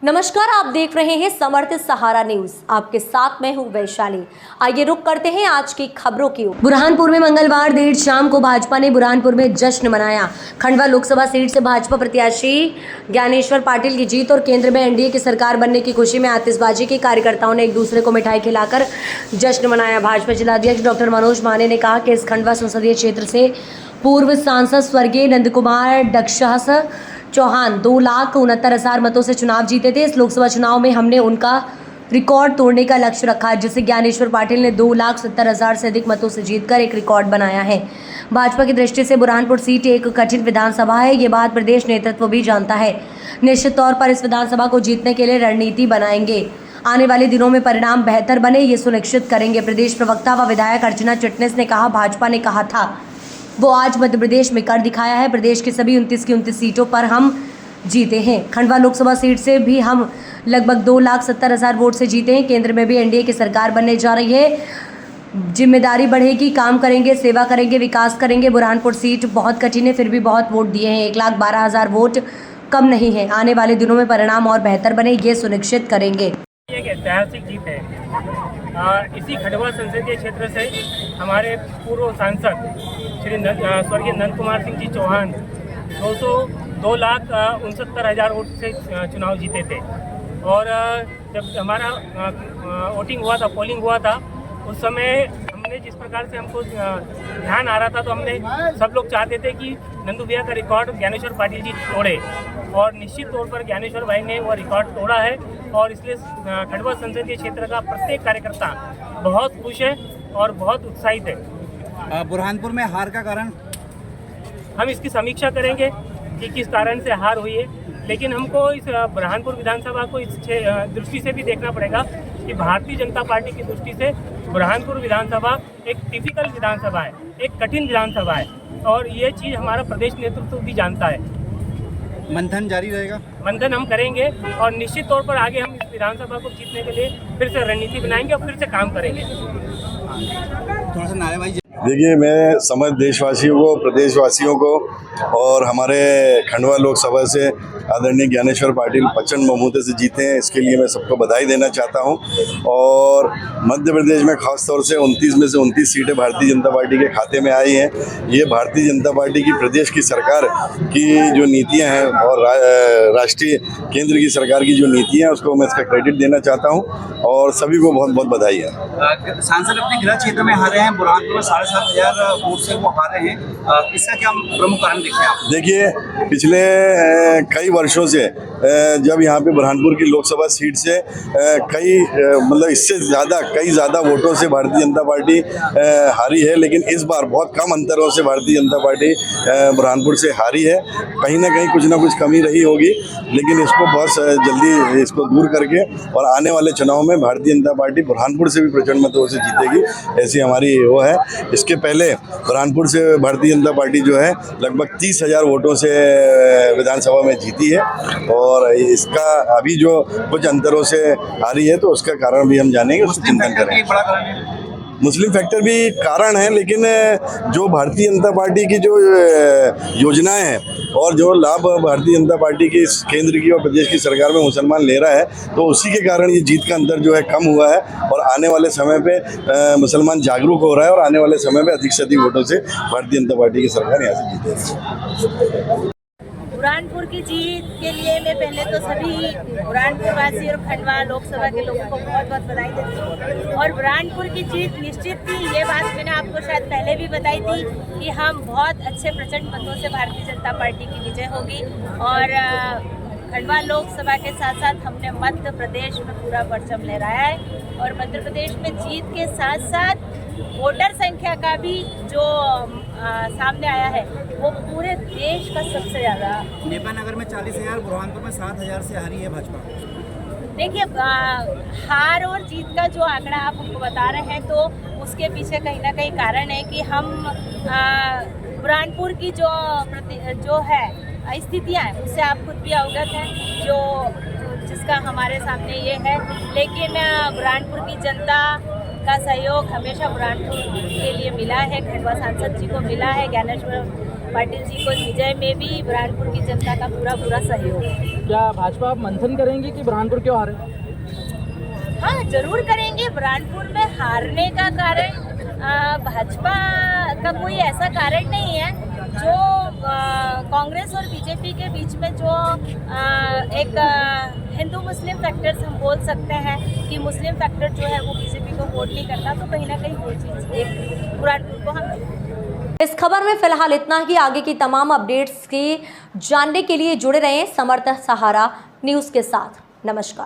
नमस्कार, आप देख रहे हैं समर्थ सहारा न्यूज। आपके साथ मैं हूं वैशाली। आइए रुक करते हैं आज की खबरों की ओर। बुरहानपुर में मंगलवार देर शाम को भाजपा ने बुरहानपुर में जश्न मनाया। खंडवा लोकसभा सीट से भाजपा प्रत्याशी ज्ञानेश्वर पाटिल की जीत और केंद्र में एनडीए की सरकार बनने की खुशी में आतिशबाजी की कार्यकर्ताओं ने एक दूसरे को मिठाई खिलाकर जश्न मनाया। भाजपा जिलाध्यक्ष डॉक्टर मनोज माने ने कहा कि इस खंडवा संसदीय क्षेत्र से पूर्व सांसद स्वर्गीय नंदकुमार दक्षास चौहान 2,69,000 मतों से चुनाव जीते थे। इस लोकसभा चुनाव में हमने उनका रिकॉर्ड तोड़ने का लक्ष्य रखा, जिसे ज्ञानेश्वर पाटिल ने 2,70,000 से अधिक मतों से जीतकर एक रिकॉर्ड बनाया है। भाजपा की दृष्टि से बुरहानपुर सीट एक कठिन विधानसभा है, ये बात प्रदेश नेतृत्व भी जानता है। निश्चित तौर पर इस विधानसभा को जीतने के लिए रणनीति बनाएंगे। आने वाले दिनों में परिणाम बेहतर बने, ये सुनिश्चित करेंगे। प्रदेश प्रवक्ता व विधायक अर्चना चिटनिस ने कहा, भाजपा ने कहा था वो आज मध्य प्रदेश में कर दिखाया है। प्रदेश की सभी 29 की 29 सीटों पर हम जीते हैं। खंडवा लोकसभा सीट से भी हम लगभग 2,70,000 वोट से जीते हैं। केंद्र में भी एनडीए की सरकार बनने जा रही है। जिम्मेदारी बढ़ेगी, काम करेंगे, सेवा करेंगे, विकास करेंगे। बुरहानपुर सीट बहुत कठिन है, फिर भी बहुत वोट दिए हैं। 1,12,000 वोट कम नहीं है। आने वाले दिनों में परिणाम और बेहतर बने, ये सुनिश्चित करेंगे। एक ऐतिहासिक जीत है। इसी खंडवा संसदीय क्षेत्र से हमारे पूर्व सांसद श्री स्वर्गीय नंदकुमार सिंह जी चौहान 2,69,000 वोट से चुनाव जीते थे। और जब हमारा वोटिंग हुआ था, पोलिंग हुआ था, उस समय हमने जिस प्रकार से हमको ध्यान आ रहा था, तो हमने सब लोग चाहते थे कि नंदू भैया का रिकॉर्ड ज्ञानेश्वर पाटिल जी तोड़े, और निश्चित तौर पर ज्ञानेश्वर भाई ने वो रिकॉर्ड तोड़ा है। और इसलिए खंडवा संसदीय क्षेत्र का प्रत्येक कार्यकर्ता बहुत खुश है और बहुत उत्साहित है। बुरहानपुर में हार का कारण हम इसकी समीक्षा करेंगे कि किस कारण से हार हुई है, लेकिन हमको इस बुरहानपुर विधानसभा को इस दृष्टि से भी देखना पड़ेगा कि भारतीय जनता पार्टी की दृष्टि से बुरहानपुर विधानसभा एक टिपिकल विधानसभा है, एक कठिन विधानसभा है, और ये चीज़ हमारा प्रदेश नेतृत्व भी जानता है। मंथन जारी रहेगा, मंथन हम करेंगे और निश्चित तौर पर आगे हम इस विधानसभा को जीतने के लिए फिर से रणनीति बनाएंगे और फिर से काम करेंगे। थोड़ा सा नारेबाजी। देखिए, मैं समस्त देशवासियों को, प्रदेशवासियों को और हमारे खंडवा लोकसभा से आदरणीय ज्ञानेश्वर पाटिल प्रचंड बहुमत से जीते हैं, इसके लिए मैं सबको बधाई देना चाहता हूं। और मध्य प्रदेश में खास तौर से 29 में से 29 सीटें भारतीय जनता पार्टी के खाते में आई हैं। ये भारतीय जनता पार्टी की प्रदेश की सरकार की जो नीतियां हैं और राष्ट्रीय केंद्र की सरकार की जो नीतियां हैं, उसको मैं इसका क्रेडिट देना चाहता हूँ और सभी को बहुत बहुत बधाई है। सांसद अपने गृह क्षेत्र में हारे हैं, बुरहानपुर में 7,500 वोट से वो हारे हैं, इसका क्या प्रमुख कारण देखते हैं आप? देखिए, पिछले कई वर्षों से जब यहाँ पे बुरहानपुर की लोकसभा सीट से मतलब इससे कई ज़्यादा वोटों से भारतीय जनता पार्टी हारी है, लेकिन इस बार बहुत कम अंतरों से भारतीय जनता पार्टी बुरहानपुर से हारी है। कहीं ना कुछ कमी रही होगी, लेकिन इसको बहुत जल्दी इसको दूर करके और आने वाले चुनाव में भारतीय जनता पार्टी बुरहानपुर से भी प्रचंड मतों से जीतेगी, ऐसी हमारी वो है। इसके पहले बुरहानपुर से भारतीय जनता पार्टी जो है लगभग 30,000 वोटों से विधानसभा में जीती है, और इसका अभी जो कुछ अंतरों से हारी है, तो उसका कारण भी हम जानेंगे, उसको चिंतन करेंगे। मुस्लिम फैक्टर भी कारण है, लेकिन जो भारतीय जनता पार्टी की जो योजनाएं हैं और जो लाभ भारतीय जनता पार्टी की केंद्र की और प्रदेश की सरकार में मुसलमान ले रहा है, तो उसी के कारण ये जीत का अंतर जो है कम हुआ है। और आने वाले समय पे मुसलमान जागरूक हो रहा है, और आने वाले समय में अधिक से अधिक वोटों से भारतीय जनता पार्टी की सरकार यहाँ से जीतेगी। बुरहानपुर की जीत के लिए मैं पहले तो सभी बुरहानपुर वासी और खंडवा लोकसभा के लोगों को बहुत बहुत बधाई देती हूँ। और बुरहानपुर की जीत निश्चित थी, ये बात मैंने आपको शायद पहले भी बताई थी कि हम बहुत अच्छे प्रचंड मतों से भारतीय जनता पार्टी की विजय होगी। और खंडवा लोकसभा के साथ साथ हमने मध्य प्रदेश में पूरा परचम लहराया है, और मध्य प्रदेश में जीत के साथ साथ वोटर संख्या का भी जो सामने आया है, वो पूरे देश का सबसे ज़्यादा। नेपानगर में 40,000, बुरहानपुर में 7,000 से हारी है भाजपा। देखिए, हार और जीत का जो आंकड़ा आप हमको बता रहे हैं, तो उसके पीछे कहीं ना कहीं कारण है कि हम बुरहानपुर की जो है स्थितियाँ हैं, उससे आप खुद भी अवगत हैं, जिसका हमारे सामने ये है। लेकिन बुरहानपुर की जनता का सहयोग हमेशा बुरहानपुर के लिए मिला है, खंडवा सांसद जी को मिला है, ज्ञानेश्वर पाटिल जी को विजय में भी बुरहानपुर की जनता का पूरा सहयोग है। क्या भाजपा आप मंथन करेंगे कि बुरहानपुर क्यों हारे? हाँ, जरूर करेंगे। बुरहानपुर में हारने का कारण भाजपा का कोई ऐसा कारण नहीं है। जो कांग्रेस और बीजेपी के बीच में जो एक हिंदू मुस्लिम फैक्टर्स हम बोल सकते हैं कि मुस्लिम फैक्टर जो है वो बीजेपी को वोट नहीं करता, तो कहीं ना कहीं वो चीज़ एक बुरहानपुर को हम। इस खबर में फिलहाल इतना ही। आगे की तमाम अपडेट्स की जानने के लिए जुड़े रहें समर्थ सहारा न्यूज़ के साथ। नमस्कार।